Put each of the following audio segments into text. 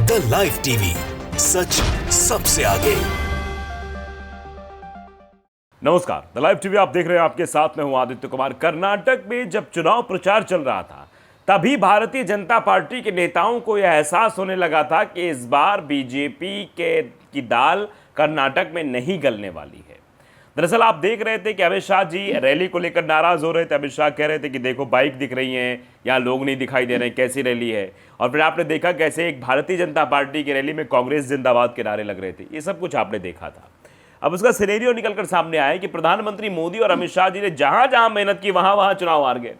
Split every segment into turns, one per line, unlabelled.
The live TV, सच सबसे आगे।
नमस्कार, द लाइव टीवी आप देख रहे हैं। आपके साथ में हूं आदित्य कुमार। कर्नाटक में जब चुनाव प्रचार चल रहा था, तभी भारतीय जनता पार्टी के नेताओं को यह एहसास होने लगा था कि इस बार बीजेपी की दाल कर्नाटक में नहीं गलने वाली है। दरअसल आप देख रहे थे कि अमित शाह जी रैली को लेकर नाराज हो रहे थे। अमित शाह कह रहे थे कि देखो बाइक दिख रही हैं, यहाँ लोग नहीं दिखाई दे रहे हैं, कैसी रैली है। और फिर आपने देखा कैसे एक भारतीय जनता पार्टी की रैली में कांग्रेस जिंदाबाद के नारे लग रहे थे। ये सब कुछ आपने देखा था। अब उसका सिनेरियो निकलकर सामने आया कि प्रधानमंत्री मोदी और अमित शाह जी ने जहां जहां मेहनत की, वहां वहां चुनाव हार गए।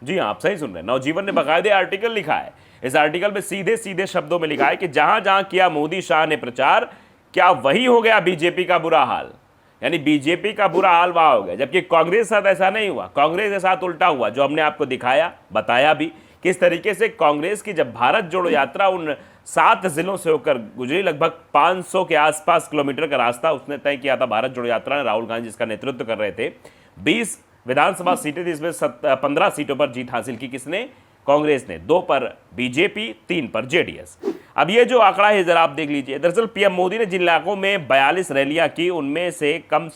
जी हाँ, आप सही सुन रहे हैं। नवजीवन ने बाकायदे आर्टिकल लिखा है। इस आर्टिकल में सीधे सीधे शब्दों में लिखा है कि जहां जहां किया मोदी शाह ने प्रचार, क्या वही हो गया बीजेपी का बुरा हाल। यानी बीजेपी का बुरा हाल वहां हो गया, जबकि कांग्रेस के साथ ऐसा नहीं हुआ। कांग्रेस के साथ उल्टा हुआ, जो हमने आपको दिखाया, बताया भी किस तरीके से कांग्रेस की जब भारत जोड़ो यात्रा उन 7 जिलों से होकर गुजरी, लगभग 500 के आसपास किलोमीटर का रास्ता उसने तय किया था। भारत जोड़ो यात्रा ने राहुल गांधी जिसका नेतृत्व कर रहे थे। 20 विधानसभा सीटें थी, इसमें 15 सीटों पर जीत हासिल की किसने? कांग्रेस ने। 2 पर बीजेपी, 3 पर जेडीएस। अब ये जो आंकड़ा है जरा आप देख लीजिए। दरअसल पीएम मोदी ने जिन इलाकों में 42 रैलियां की, उनमें से कम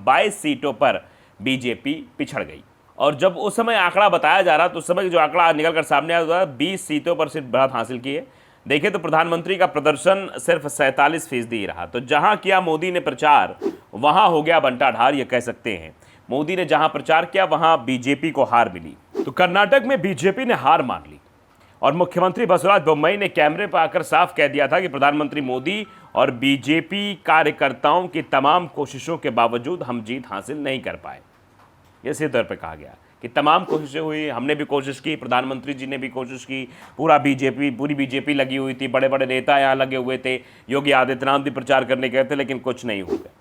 22 सीटों पर बीजेपी पिछड़ गई। और जब उस समय आंकड़ा बताया जा रहा, तो उस समय जो आंकड़ा निकलकर सामने आया था, 20 सीटों पर सिर्फ बढ़त हासिल की है। देखिए तो प्रधानमंत्री का प्रदर्शन सिर्फ 47% ही रहा। तो जहां किया मोदी ने प्रचार, वहां हो गया बंटाढार, ये कह सकते हैं। मोदी ने जहां प्रचार किया, वहां बीजेपी को हार मिली। तो कर्नाटक में बीजेपी ने हार मान ली और मुख्यमंत्री बसवराज बोम्मई ने कैमरे पर आकर साफ कह दिया था कि प्रधानमंत्री मोदी और बीजेपी कार्यकर्ताओं की तमाम कोशिशों के बावजूद हम जीत हासिल नहीं कर पाए। ये सीधे तौर पर कहा गया कि तमाम कोशिशें हुई, हमने भी कोशिश की, प्रधानमंत्री जी ने भी कोशिश की, पूरी बीजेपी लगी हुई थी, बड़े बड़े नेता यहाँ लगे हुए थे, योगी आदित्यनाथ भी प्रचार करने गए थे, लेकिन कुछ नहीं हो गया।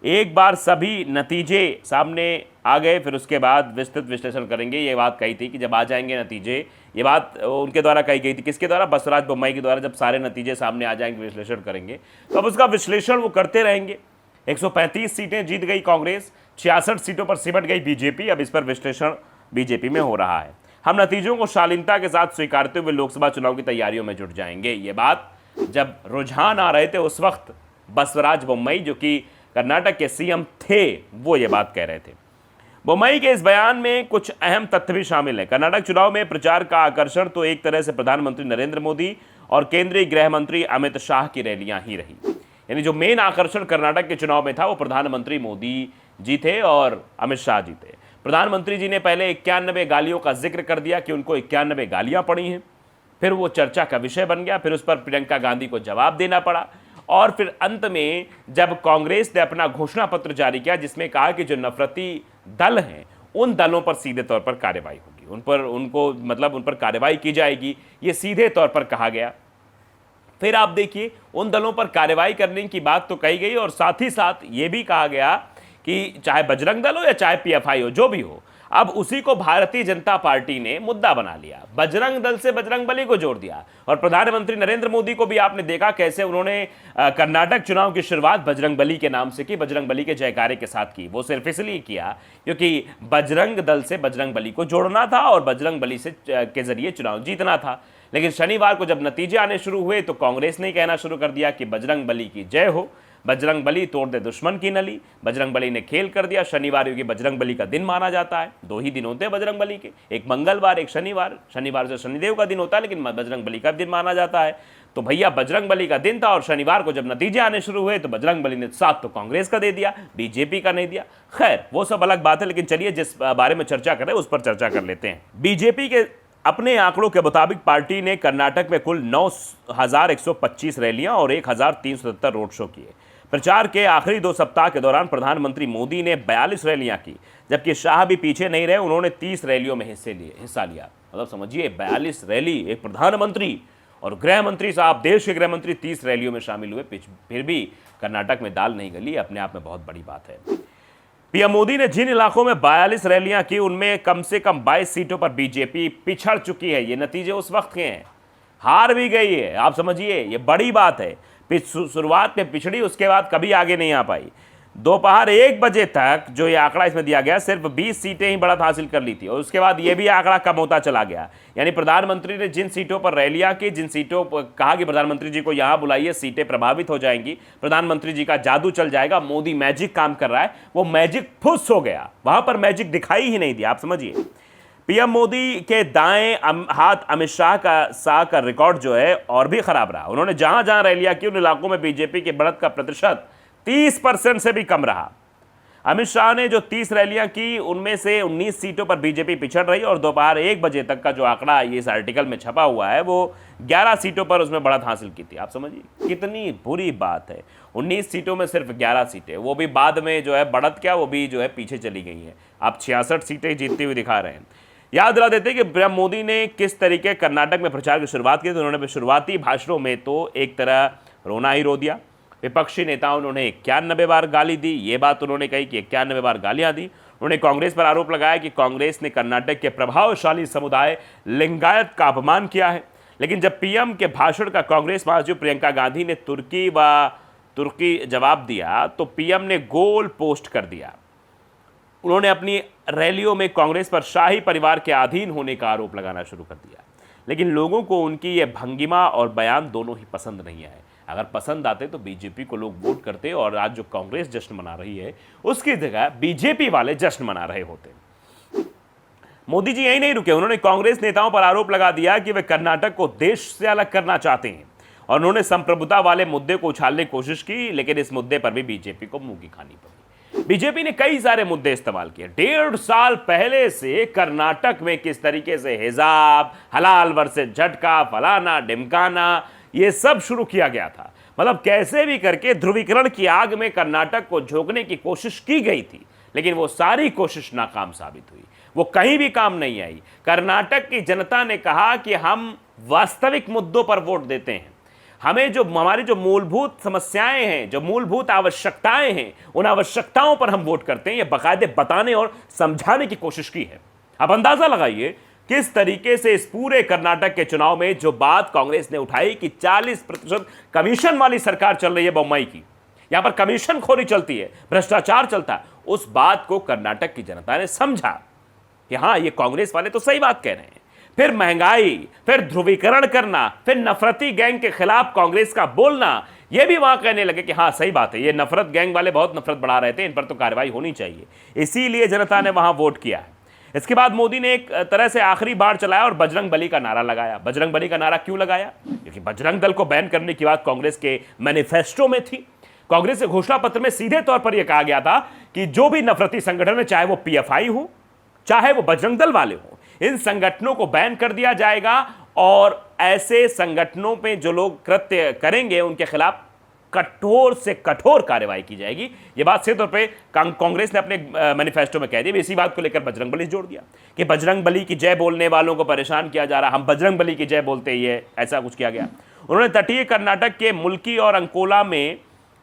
एक बार सभी नतीजे सामने आ गए, फिर उसके बाद विस्तृत विश्लेषण करेंगे। ये बात कही थी कि जब आ जाएंगे नतीजे, ये बात उनके द्वारा कही गई थी। किसके द्वारा? बसवराज बोम्मई के द्वारा। जब सारे नतीजे सामने आ जाएंगे, विश्लेषण करेंगे, तो अब उसका विश्लेषण वो करते रहेंगे। 135 सीटें जीत गई कांग्रेस, 66 सीटों पर सिमट गई बीजेपी। अब इस पर विश्लेषण बीजेपी में हो रहा है। हम नतीजों को शालीनता के साथ स्वीकारते हुए लोकसभा चुनाव की तैयारियों में जुट जाएंगे। ये बात जब रुझान आ रहे थे, उस वक्त बसवराज बोम्मई, जो कि कर्नाटक के सीएम थे, वो ये बात कह रहे थे। बोम्मई के इस बयान में कुछ अहम तथ्य भी शामिल हैं। कर्नाटक चुनाव में प्रचार का आकर्षण तो एक तरह से प्रधानमंत्री नरेंद्र मोदी और केंद्रीय गृह मंत्री अमित शाह की रैलियां ही रही। यानी जो मेन आकर्षण कर्नाटक के चुनाव में था, वो प्रधानमंत्री मोदी जी थे और अमित शाह जी थे। प्रधानमंत्री जी ने पहले 91 गालियों का जिक्र कर दिया कि उनको 91 गालियां पड़ी हैं। फिर वो चर्चा का विषय बन गया। फिर उस पर प्रियंका गांधी को जवाब देना पड़ा। और फिर अंत में जब कांग्रेस ने अपना घोषणा पत्र जारी किया, जिसमें कहा कि जो नफरती दल हैं, उन दलों पर सीधे तौर पर कार्रवाई होगी, उन पर कार्रवाई की जाएगी, ये सीधे तौर पर कहा गया। फिर आप देखिए, उन दलों पर कार्रवाई करने की बात तो कही गई और साथ ही साथ ये भी कहा गया कि चाहे बजरंग दल हो या चाहे पीएफआई हो, जो भी हो, अब उसी को भारतीय जनता पार्टी ने मुद्दा बना लिया। बजरंग दल से बजरंगबली को जोड़ दिया। और प्रधानमंत्री नरेंद्र मोदी को भी आपने देखा कैसे उन्होंने कर्नाटक चुनाव की शुरुआत बजरंगबली के नाम से की, बजरंगबली के जयकारे के साथ की। वो सिर्फ इसलिए किया क्योंकि बजरंग दल से बजरंगबली को जोड़ना था और बजरंगबली से के जरिए चुनाव जीतना था। लेकिन शनिवार को जब नतीजे आने शुरू हुए, तो कांग्रेस ने कहना शुरू कर दिया कि बजरंगबली की जय हो, बजरंगबली तोड़ दे दुश्मन की नली। बजरंगबली ने खेल कर दिया। शनिवार क्योंकि बजरंगबली का दिन माना जाता है, 2 ही दिन होते हैं बजरंगबली के, एक मंगलवार, एक शनिवार। शनिवार से शनिदेव का दिन होता है, लेकिन बजरंगबली का दिन माना जाता है। तो भैया बजरंगबली का दिन था और शनिवार को जब नतीजे आने शुरू हुए, तो बजरंगबली ने साथ तो कांग्रेस का दे दिया, बीजेपी का नहीं दिया। खैर, वो सब अलग बात है, लेकिन चलिए जिस बारे में चर्चा कर रहे हैं उस पर चर्चा कर लेते हैं। बीजेपी के अपने आंकड़ों के मुताबिक पार्टी ने कर्नाटक में कुल 9,125 रैलियां और 1,370 रोड शो किए। प्रचार के आखिरी 2 सप्ताह के दौरान प्रधानमंत्री मोदी ने 42 रैलियां की, जबकि शाह भी पीछे नहीं रहे। उन्होंने 30 रैलियों में हिस्सा लिया। मतलब समझिए, 42 रैली, एक प्रधानमंत्री और गृह मंत्री साहब, देश के गृह मंत्री 30 रैलियों में शामिल हुए। फिर भी कर्नाटक में दाल नहीं गली, अपने आप में बहुत बड़ी बात है। पीएम मोदी ने जिन इलाकों में 42 रैलियां की, उनमें कम से कम 22 सीटों पर बीजेपी पिछड़ चुकी है। ये नतीजे उस वक्त के हैं, हार भी गई है। आप समझिए, ये बड़ी बात है। शुरुआत में पिछड़ी, उसके बाद कभी आगे नहीं आ पाई। दोपहर 1 बजे तक जो ये आंकड़ा इसमें दिया गया, सिर्फ 20 सीटें ही बढ़त हासिल कर ली थी और उसके बाद ये भी आंकड़ा कम होता चला गया। यानी प्रधानमंत्री ने जिन सीटों पर रैलियां की, जिन सीटों पर कहा कि प्रधानमंत्री जी को यहां बुलाइए, सीटें प्रभावित हो जाएंगी, प्रधानमंत्री जी का जादू चल जाएगा, मोदी मैजिक काम कर रहा है, वो मैजिक फुस हो गया, वहां पर मैजिक दिखाई ही नहीं दिया। आप समझिए, पीएम मोदी के दाएं हाथ अमित शाह का रिकॉर्ड जो है और भी खराब रहा। उन्होंने जहां जहां रैलियां की उन इलाकों में बीजेपी की बढ़त का प्रतिशत 30% से भी कम रहा। अमित शाह ने जो 30 रैलियां की उनमें से 19 सीटों पर बीजेपी पिछड़ रही और दोपहर 1 बजे तक का जो आंकड़ा ये इस आर्टिकल में छपा हुआ है वो 11 सीटों पर उसमें बढ़त हासिल की थी। आप समझिए कितनी बुरी बात है। 19 सीटों में सिर्फ 11 सीटें, वो भी बाद में जो है बढ़त क्या, वो भी जो है पीछे चली गई है। आप 66 सीटें जीतती हुई दिखा रहे हैं। याद दिला देते कि पीएम मोदी ने किस तरीके कर्नाटक में प्रचार की शुरुआत की। तो उन्होंने शुरुआती भाषणों में तो एक तरह रोना ही रो दिया। विपक्षी नेताओं ने उन्हें 91 बार गाली दी। ये बात उन्होंने कही कि 91 बार गालियां दी। उन्होंने कांग्रेस पर आरोप लगाया कि कांग्रेस ने कर्नाटक के प्रभावशाली समुदाय लिंगायत का अपमान किया है। लेकिन जब पीएम के भाषण का कांग्रेस महासचिव प्रियंका गांधी ने तुर्की जवाब दिया तो पीएम ने गोल पोस्ट कर दिया। उन्होंने अपनी रैलियों में कांग्रेस पर शाही परिवार के अधीन होने का आरोप लगाना शुरू कर दिया। लेकिन लोगों को उनकी ये भंगिमा और बयान दोनों ही पसंद नहीं आए। अगर पसंद आते तो बीजेपी को लोग वोट करते और आज जो कांग्रेस जश्न मना रही है उसकी जगह बीजेपी वाले जश्न मना रहे होते। मोदी जी यही नहीं रुके, उन्होंने कांग्रेस नेताओं पर आरोप लगा दिया कि वे कर्नाटक को देश से अलग करना चाहते हैं और उन्होंने संप्रभुता वाले मुद्दे को उछालने की कोशिश की। लेकिन इस मुद्दे पर भी बीजेपी को मुंह की खानी पड़ी। बीजेपी ने कई सारे मुद्दे इस्तेमाल किए। 1.5 साल पहले से कर्नाटक में किस तरीके से हिजाब, हलाल वर्सेस झटका, फलाना ढिमकाना, ये सब शुरू किया गया था। मतलब कैसे भी करके ध्रुवीकरण की आग में कर्नाटक को झोंकने की कोशिश की गई थी, लेकिन वो सारी कोशिश नाकाम साबित हुई। वो कहीं भी काम नहीं आई। कर्नाटक की जनता ने कहा कि हम वास्तविक मुद्दों पर वोट देते हैं। हमें जो हमारी जो मूलभूत समस्याएं हैं, जो मूलभूत आवश्यकताएं हैं, उन आवश्यकताओं पर हम वोट करते हैं। ये बाकायदे बताने और समझाने की कोशिश की है। अब अंदाजा लगाइए किस तरीके से इस पूरे कर्नाटक के चुनाव में जो बात कांग्रेस ने उठाई कि 40% कमीशन वाली सरकार चल रही है बम्बई की, यहां पर कमीशन खोरी चलती है, भ्रष्टाचार चलता है, उस बात को कर्नाटक की जनता ने समझा कि हां ये कांग्रेस वाले तो सही बात कह रहे हैं। फिर महंगाई, फिर ध्रुवीकरण करना, फिर नफरती गैंग के खिलाफ कांग्रेस का बोलना, यह भी वहां कहने लगे कि हां सही बात है, ये नफरत गैंग वाले बहुत नफरत बढ़ा रहे थे, इन पर तो कार्रवाई होनी चाहिए। इसीलिए जनता ने वहां वोट किया है। इसके बाद मोदी ने एक तरह से आखिरी बार चलाया और बजरंग बली का नारा लगाया। बजरंग बली का नारा क्यों लगाया? क्योंकि बजरंग दल को बैन करने की बात कांग्रेस के मैनिफेस्टो में थी। कांग्रेस के घोषणा पत्र में सीधे तौर पर यह कहा गया था कि जो भी नफरती संगठन है, चाहे वो पीएफआई हो, चाहे वो बजरंग दल वाले हो, इन संगठनों को बैन कर दिया जाएगा और ऐसे संगठनों पे जो लोग कृत्य करेंगे उनके खिलाफ कठोर से कठोर कार्रवाई की जाएगी। यह बात सीधे तौर पे कांग्रेस ने अपने मैनिफेस्टो में कह दी। इसी बात को लेकर बजरंग बली जोड़ दिया कि बजरंग बली की जय बोलने वालों को परेशान किया जा रहा, हम बजरंग बली की जय बोलते ही है, ऐसा कुछ किया गया। उन्होंने तटीय कर्नाटक के मुल्की और अंकोला में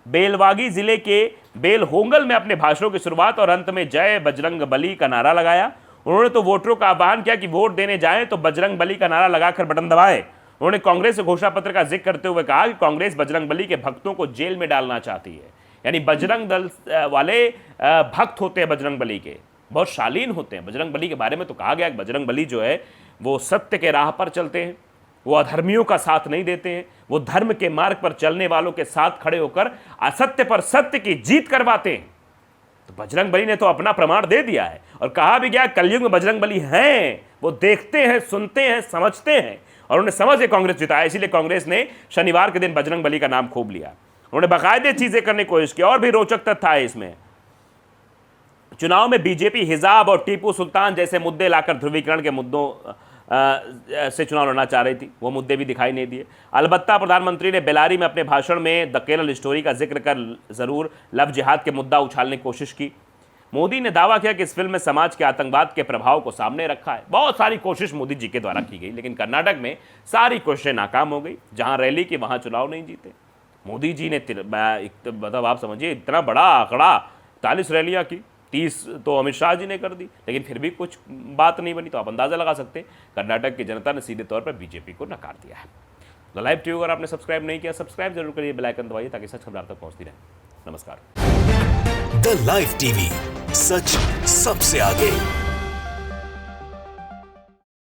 बेलवागी जिले के बेलहोंगल में अपने भाषणों की शुरुआत और अंत में जय बजरंग बली का नारा लगाया। उन्होंने तो वोटरों का आह्वान किया कि वोट देने जाएं तो बजरंग बली का नारा लगाकर बटन दबाएं। उन्होंने कांग्रेस के घोषणा पत्र का जिक्र करते हुए कहा कि कांग्रेस बजरंग बली के भक्तों को जेल में डालना चाहती है। यानी बजरंग दल वाले भक्त होते हैं बजरंग बली के, बहुत शालीन होते हैं। बजरंग बली के बारे में तो कहा गया कि बजरंग बली जो है वो सत्य के राह पर चलते हैं, वो अधर्मियों का साथ नहीं देते हैं, वो धर्म के मार्ग पर चलने वालों के साथ खड़े होकर असत्य पर सत्य की जीत करवाते हैं। तो बजरंग बली ने तो अपना प्रमाण दे दिया है और कहा भी गया कलयुग में बजरंग बली हैं, वो देखते हैं, सुनते हैं, समझते हैं और उन्हें समझ के कांग्रेस जिताया। इसीलिए कांग्रेस ने शनिवार के दिन बजरंग बली का नाम खूब लिया। उन्होंने बाकायदे चीजें करने की कोशिश की। और भी रोचक तथ्य है इसमें, चुनाव में बीजेपी हिजाब और टीपू सुल्तान जैसे मुद्दे लाकर ध्रुवीकरण के मुद्दों से चुनाव लड़ना चाह रही थी, वो मुद्दे भी दिखाई नहीं दिए। अलबत्ता प्रधानमंत्री ने बेलारी में अपने भाषण में द केरल स्टोरी का जिक्र कर जरूर लव जिहाद के मुद्दा उछालने की कोशिश की। मोदी ने दावा किया कि इस फिल्म में समाज के आतंकवाद के प्रभाव को सामने रखा है। बहुत सारी कोशिश मोदी जी के द्वारा की गई, लेकिन कर्नाटक में सारी कोशिशें नाकाम हो गई। जहां रैली की वहां चुनाव नहीं जीते। मोदी जी ने मतलब आप समझिए इतना बड़ा आंकड़ा, 40 रैलियां की, 30 तो अमित शाह जी ने कर दी, लेकिन फिर भी कुछ बात नहीं बनी। तो आप अंदाजा लगा सकते हैं कर्नाटक की जनता ने सीधे तौर पर बीजेपी को नकार दिया है। द लाइव टीवी अगर आपने सब्सक्राइब नहीं किया, सब्सक्राइब जरूर करिए, बेल आइकन दबाइए ताकि सच खबर आप तक पहुंचती रहे। नमस्कार।
द लाइव टीवी, सच सबसे आगे।